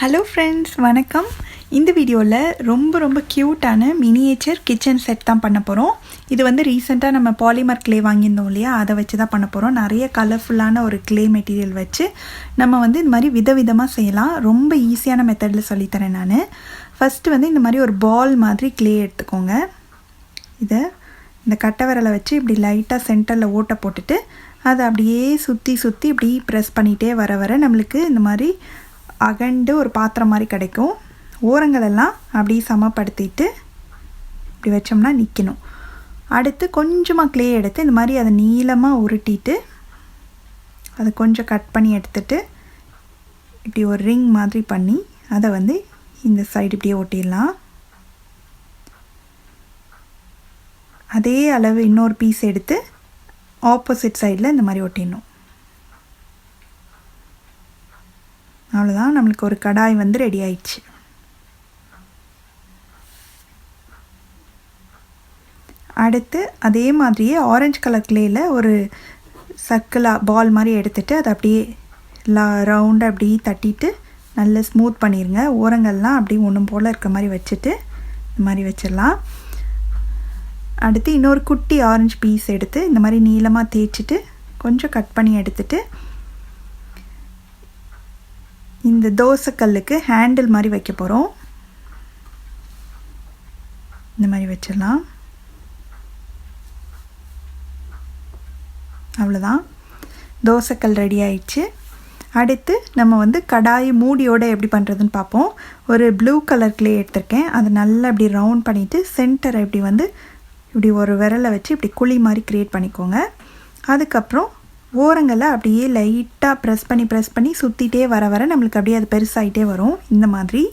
Hello friends, வணக்கம். இந்த வீடியோவில் ரொம்ப க்யூட்டான மினியேச்சர் கிச்சன் செட் தான் பண்ண போகிறோம். இது வந்து ரீசெண்டாக நம்ம பாலிமர் கிளே வாங்கியிருந்தோம் இல்லையா, அதை வச்சு தான் பண்ண போகிறோம். நிறைய கலர்ஃபுல்லான ஒரு கிளே மெட்டீரியல் வச்சு நம்ம வந்து இந்த மாதிரி விதவிதமாக செய்யலாம். ரொம்ப ஈஸியான மெத்தடில் சொல்லித்தரேன் நான். ஃபஸ்ட்டு வந்து இந்த மாதிரி ஒரு பால் மாதிரி கிளே எடுத்துக்கோங்க. இதை இந்த கட்டை விரலை வச்சு இப்படி லைட்டாக சென்டரில் ஓட்டை போட்டுட்டு அதை அப்படியே சுற்றி இப்படி ப்ரெஸ் பண்ணிகிட்டே வர நம்மளுக்கு இந்த மாதிரி அகண்டு ஒரு பாத்திரம் மாதிரி கிடைக்கும். ஓரங்களெல்லாம் அப்படியே சமப்படுத்திட்டு இப்படி வச்சோம்னா நிற்கணும். அடுத்து கொஞ்சமாக கிளே எடுத்து இந்த மாதிரி அதை நீளமாக உருட்டிட்டு அதை கொஞ்சம் கட் பண்ணி எடுத்துட்டு இப்படி ஒரு ரிங் மாதிரி பண்ணி அதை வந்து இந்த சைடு இப்படியே ஒட்டிடலாம். அதே அளவு இன்னொரு பீஸ் எடுத்து ஆப்போசிட் சைடில் இந்த மாதிரி ஒட்டிடணும். அவ்வளோதான், நம்மளுக்கு ஒரு கடாய் வந்து ரெடி ஆயிடுச்சு. அடுத்து அதே மாதிரியே ஆரஞ்சு கலர் கிளேயில் ஒரு சர்க்கிளாக பால் மாதிரி எடுத்துகிட்டு அதை அப்படியே ரவுண்டாக அப்படியே தட்டிட்டு நல்லா ஸ்மூத் பண்ணிடுங்க. ஓரங்கள்லாம் அப்படியே ஒன்றும் போல் இருக்க மாதிரி வச்சுட்டு இந்த மாதிரி வச்சிடலாம். அடுத்து இன்னொரு குட்டி ஆரஞ்சு பீஸ் எடுத்து இந்த மாதிரி நீளமாக தேய்ச்சிட்டு கொஞ்சம் கட் பண்ணி எடுத்துட்டு இந்த தோசைக்கல்லுக்கு ஹேண்டில் மாதிரி வைக்க போகிறோம். இந்த மாதிரி வச்சிடலாம். அவ்வளோதான், தோசைக்கல் ரெடி ஆயிடுச்சு. அடுத்து நம்ம வந்து கடாய் மூடியோடு எப்படி பண்ணுறதுன்னு பார்ப்போம். ஒரு ப்ளூ கலர் கிளே எடுத்திருக்கேன். அதை நல்லா இப்படி ரவுண்ட் பண்ணிவிட்டு சென்டரை இப்படி வந்து இப்படி ஒரு விரலை வச்சு இப்படி குழி மாதிரி க்ரியேட் பண்ணிக்கோங்க. அதுக்கப்புறம் ஓரங்களை அப்படியே லைட்டாக ப்ரெஸ் பண்ணி சுற்றிட்டே வர நம்மளுக்கு அப்படியே அது பெருசாகிட்டே வரும். இந்த மாதிரி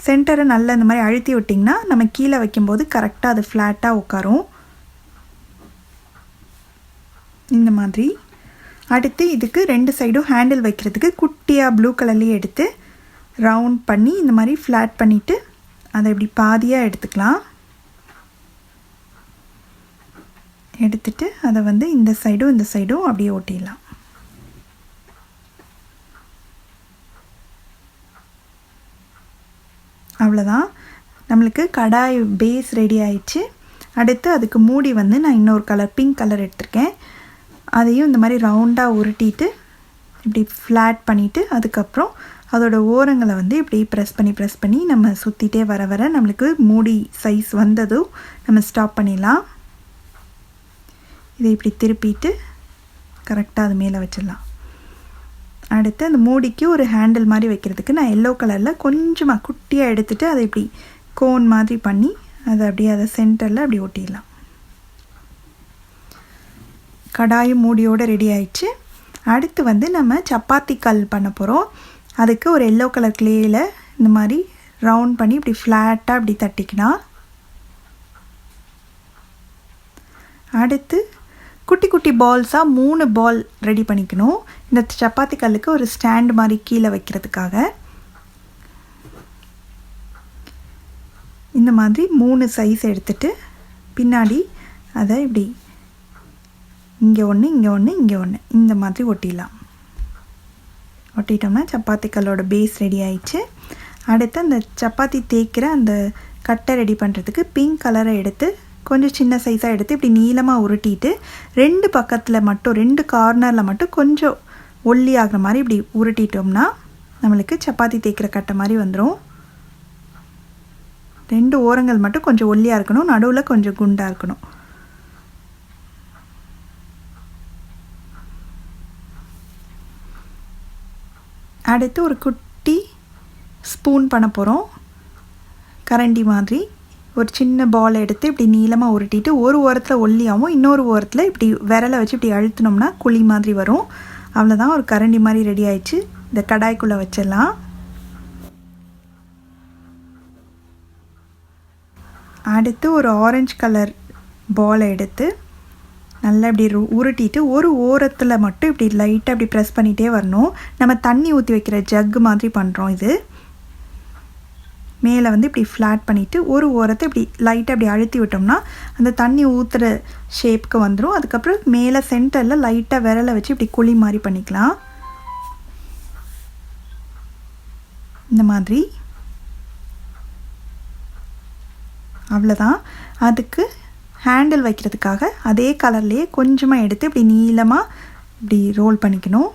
சென்டரை நல்லா இந்த மாதிரி அழுத்தி விட்டிங்கன்னா நம்ம கீழே வைக்கும்போது கரெக்டாக அது ஃப்ளாட்டாக உட்காரும். இந்த மாதிரி. அடுத்து இதுக்கு ரெண்டு சைடும் ஹேண்டில் வைக்கிறதுக்கு குட்டியாக ப்ளூ கலர்லேயே எடுத்து ரவுண்ட் பண்ணி இந்த மாதிரி ஃப்ளாட் பண்ணிவிட்டு அதை இப்படி பாதியாக எடுத்துக்கலாம். எடுத்துட்டு அதை வந்து இந்த சைடும் அப்படியே ஒட்டிடலாம். அவ்வளோதான், நம்மளுக்கு கடாய் பேஸ் ரெடி ஆயிடுச்சு. அடுத்து அதுக்கு மூடி வந்து நான் இன்னொரு கலர் பிங்க் கலர் எடுத்திருக்கேன். அதையும் இந்த மாதிரி ரவுண்டாக உருட்டிட்டு இப்படி ஃப்ளாட் பண்ணிவிட்டு அதுக்கப்புறம் அதோட ஓரங்களை வந்து இப்படி ப்ரெஸ் பண்ணி நம்ம சுற்றிட்டே வர நம்மளுக்கு மூடி சைஸ் வந்ததும் நம்ம ஸ்டாப் பண்ணிடலாம். இதை இப்படி திருப்பிட்டு கரெக்டாக அது மேலே வச்சிடலாம். அடுத்து அந்த மூடிக்கு ஒரு ஹேண்டில் மாதிரி வைக்கிறதுக்கு நான் எல்லோ கலரில் கொஞ்சமாக குட்டியாக எடுத்துகிட்டு அதை இப்படி கோன் மாதிரி பண்ணி அதை சென்டரில் அப்படி ஒட்டிடலாம். கடாயும் மூடியோடு ரெடி ஆயிடுச்சு. அடுத்து வந்து நம்ம சப்பாத்தி கல் பண்ண போகிறோம். அதுக்கு ஒரு எல்லோ கலர் கிளேயில் இந்த மாதிரி ரவுண்ட் பண்ணி இப்படி ஃப்ளாட்டாக இப்படி தட்டிக்கலாம். அடுத்து குட்டி பால்ஸாக 3 பால் ரெடி பண்ணிக்கணும். இந்த சப்பாத்தி கல்லுக்கு ஒரு ஸ்டாண்ட் மாதிரி கீழே வைக்கிறதுக்காக இந்த மாதிரி 3 சைஸ் எடுத்துட்டு பின்னாடி அதை இப்படி இங்கே ஒன்று இந்த மாதிரி ஒட்டிடலாம். ஒட்டிட்டோம்னா சப்பாத்தி கல்லோட பேஸ் ரெடி ஆயிடுச்சு. அடுத்து அந்த சப்பாத்தி தேய்க்கிற அந்த கட்டை ரெடி பண்ணுறதுக்கு பிங்க் கலரை எடுத்து கொஞ்சம் சின்ன சைஸாக எடுத்து இப்படி நீளமாக உருட்டிட்டு ரெண்டு கார்னரில் மட்டும் கொஞ்சம் ஒல்லி ஆகிற மாதிரி இப்படி உருட்டிட்டோம்னா நம்மளுக்கு சப்பாத்தி தேய்க்கிற கட்டை மாதிரி வந்துடும். 2 ஓரங்கள் மட்டும் கொஞ்சம் ஒல்லியாக இருக்கணும், நடுவில் கொஞ்சம் குண்டாக இருக்கணும். அடுத்து ஒரு குட்டி ஸ்பூன் பண்ண போகிறோம். கரண்டி மாதிரி ஒரு சின்ன பால் எடுத்து இப்படி நீளமாக உருட்டிட்டு ஒரு ஓரத்தில் ஒல்லியாகவும் இன்னொரு ஓரத்தில் இப்படி விரலை வச்சு இப்படி அழுத்தினோம்னா குழி மாதிரி வரும். அவ்வளோதான், ஒரு கரண்டி மாதிரி ரெடி ஆயிடுச்சு. இந்த கடாய்க்குள்ளே வச்சிடலாம். அடுத்து ஒரு ஆரஞ்சு கலர் பாலை எடுத்து நல்லா இப்படி உருட்டிட்டு ஒரு ஓரத்தில் மட்டும் இப்படி லைட்டாக இப்படி ப்ரெஸ் பண்ணிகிட்டே வரணும். நம்ம தண்ணி ஊற்றி வைக்கிற ஜக்கு மாதிரி பண்ணுறோம். இது மேலே வந்து இப்படி ஃப்ளாட் பண்ணிவிட்டு ஒரு ஓரத்தை இப்படி லைட்டாக இப்படி அழுத்தி விட்டோம்னா அந்த தண்ணி ஊற்றுற ஷேப்புக்கு வந்துடும். அதுக்கப்புறம் மேலே சென்டரில் லைட்டாக விரலை வச்சு இப்படி குழி மாதிரி பண்ணிக்கலாம். இந்த மாதிரி. அவ்வளோதான். அதுக்கு ஹேண்டில் வைக்கிறதுக்காக அதே கலர்லேயே கொஞ்சமாக எடுத்து இப்படி நீளமாக இப்படி ரோல் பண்ணிக்கணும்.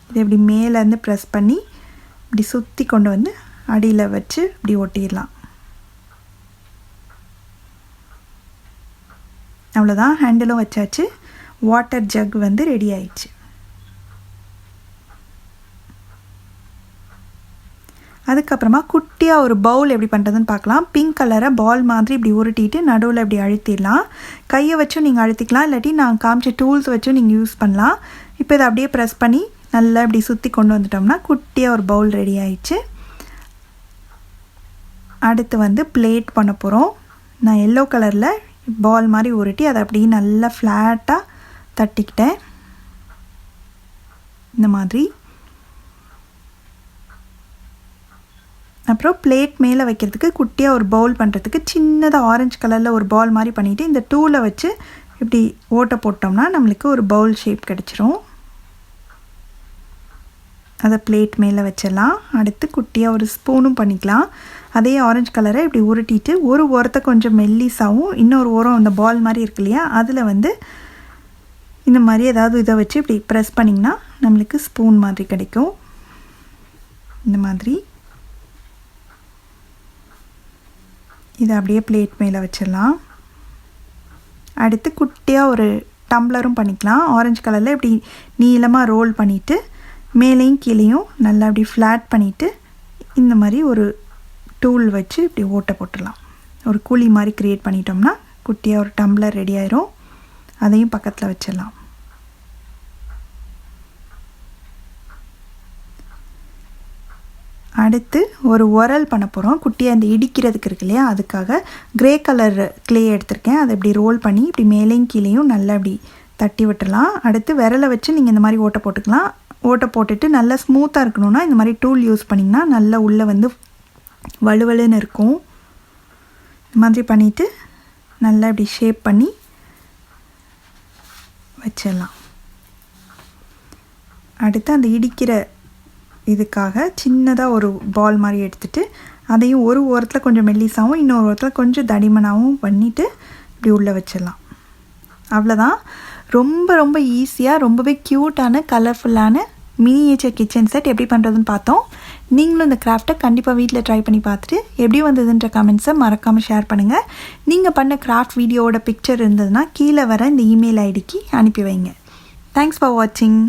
இதை இப்படி மேலேருந்து ப்ரெஸ் பண்ணி இப்படி சுற்றி கொண்டு வந்து அடியில் வச்சு இப்படி ஒட்டிடலாம். அவ்வளோதான். ஹேண்டிலும் வச்சாச்சு. வாட்டர் ஜக் வந்து ரெடி ஆயிடுச்சு. அதுக்கப்புறமா குட்டியாக ஒரு பவுல் எப்படி பண்ணுறதுன்னு பார்க்கலாம். பிங்க் கலரை பால் மாதிரி இப்படி உருட்டிட்டு நடுவில் இப்படி அழுத்திடலாம். கையை வச்சும் நீங்கள் அழுத்திக்கலாம், இல்லாட்டி நான் காமிச்ச டூல்ஸ் வச்சும் நீங்கள் யூஸ் பண்ணலாம். இப்போ இதை அப்படியே ப்ரெஸ் பண்ணி நல்லா இப்படி சுற்றி கொண்டு வந்துட்டோம்னா குட்டியாக ஒரு பவுல் ரெடி ஆயிடுச்சு. அடுத்து வந்து பிளேட் பண்ண போகிறோம். நான் எல்லோ கலரில் பால் மாதிரி உருட்டி அதை அப்படியே நல்லா ஃப்ளாட்டாக தட்டிக்கிட்டேன் இந்த மாதிரி. அப்புறம் பிளேட் மேலே வைக்கிறதுக்கு குட்டியாக ஒரு பவுல் பண்ணுறதுக்கு சின்னதாக ஆரஞ்சு கலரில் ஒரு பால் மாதிரி பண்ணிவிட்டு இந்த டூலை வச்சு இப்படி ஓட்டை போட்டோம்னா நம்மளுக்கு ஒரு பவுல் ஷேப் கிடச்சிரும். அதை பிளேட் மேலே வச்சிடலாம். அடுத்து குட்டியாக ஒரு ஸ்பூனும் பண்ணிக்கலாம். அதே ஆரஞ்சு கலரை இப்படி உருட்டிட்டு ஒரு ஓரத்தை கொஞ்சம் மெல்லிஸாகவும் இன்னொரு ஓரம் அந்த பால் மாதிரி இருக்கு இல்லையா, அதில் வந்து இந்த மாதிரி ஏதாவது இதை வச்சு இப்படி ப்ரெஸ் பண்ணிங்கன்னா நம்மளுக்கு ஸ்பூன் மாதிரி கிடைக்கும். இந்த மாதிரி இதை அப்படியே பிளேட் மேலே வச்சிடலாம். அடுத்து குட்டியாக ஒரு டம்ளரும் பண்ணிக்கலாம். ஆரஞ்சு கலரில் இப்படி நீளமாக ரோல் பண்ணிவிட்டு மேலேயும் கீழேயும் நல்லா அப்படி ஃப்ளாட் பண்ணிவிட்டு இந்த மாதிரி ஒரு டூல் வச்சு இப்படி ஓட்டை போட்டுடலாம். ஒரு குழி மாதிரி க்ரியேட் பண்ணிட்டோம்னா குட்டியாக ஒரு டம்ளர் ரெடி ஆயிரும். அதையும் பக்கத்தில் வச்சிடலாம். அடுத்து ஒரு உரல் பண்ண போகிறோம். குட்டியாக இந்த இடிக்கிறதுக்கு இருக்கு இல்லையா, அதுக்காக கிரே கலர் க்ளே எடுத்திருக்கேன். அதை இப்படி ரோல் பண்ணி இப்படி மேலேயும் கீழேயும் நல்லா இப்படி தட்டி விட்டுடலாம். அடுத்து விரலை வச்சு நீங்கள் இந்த மாதிரி ஓட்டை போட்டுக்கலாம். ஓட்டை போட்டுட்டு நல்லா ஸ்மூத்தாக இருக்கணும்னா இந்த மாதிரி டூல் யூஸ் பண்ணிங்கன்னா நல்லா உள்ளே வந்து வலுவலுன்னு இருக்கும். இந்த மாதிரி பண்ணிவிட்டு நல்லா இப்படி ஷேப் பண்ணி வச்சிடலாம். அடுத்து அந்த இடிக்கிற இதுக்காக சின்னதாக ஒரு பால் மாதிரி எடுத்துகிட்டு அதையும் ஒரு ஓரத்தில் கொஞ்சம் மெல்லிஸாகவும் இன்னொரு ஓரத்தில் கொஞ்சம் தடிமனாகவும் பண்ணிவிட்டு இப்படி உள்ளே வச்சிடலாம். அவ்வளோதான். ரொம்ப ரொம்ப ஈஸியாக ரொம்பவே க்யூட்டான கலர்ஃபுல்லான மினியேச்சர் கிச்சன் செட் எப்படி பண்ணுறதுன்னு பார்த்தோம். நீங்களும் இந்த கிராஃப்ட்டை கண்டிப்பாக வீட்டில் ட்ரை பண்ணி பார்த்துட்டு எப்படி வந்ததுன்ற கமெண்ட்ஸை மறக்காமல் ஷேர் பண்ணுங்கள். நீங்கள் பண்ண கிராஃப்ட் வீடியோவோட பிக்சர் இருந்ததுன்னா கீழே வர இந்த இமெயில் ஐடிக்கு அனுப்பி வைங்க. தேங்க்ஸ் ஃபார் வாட்சிங்.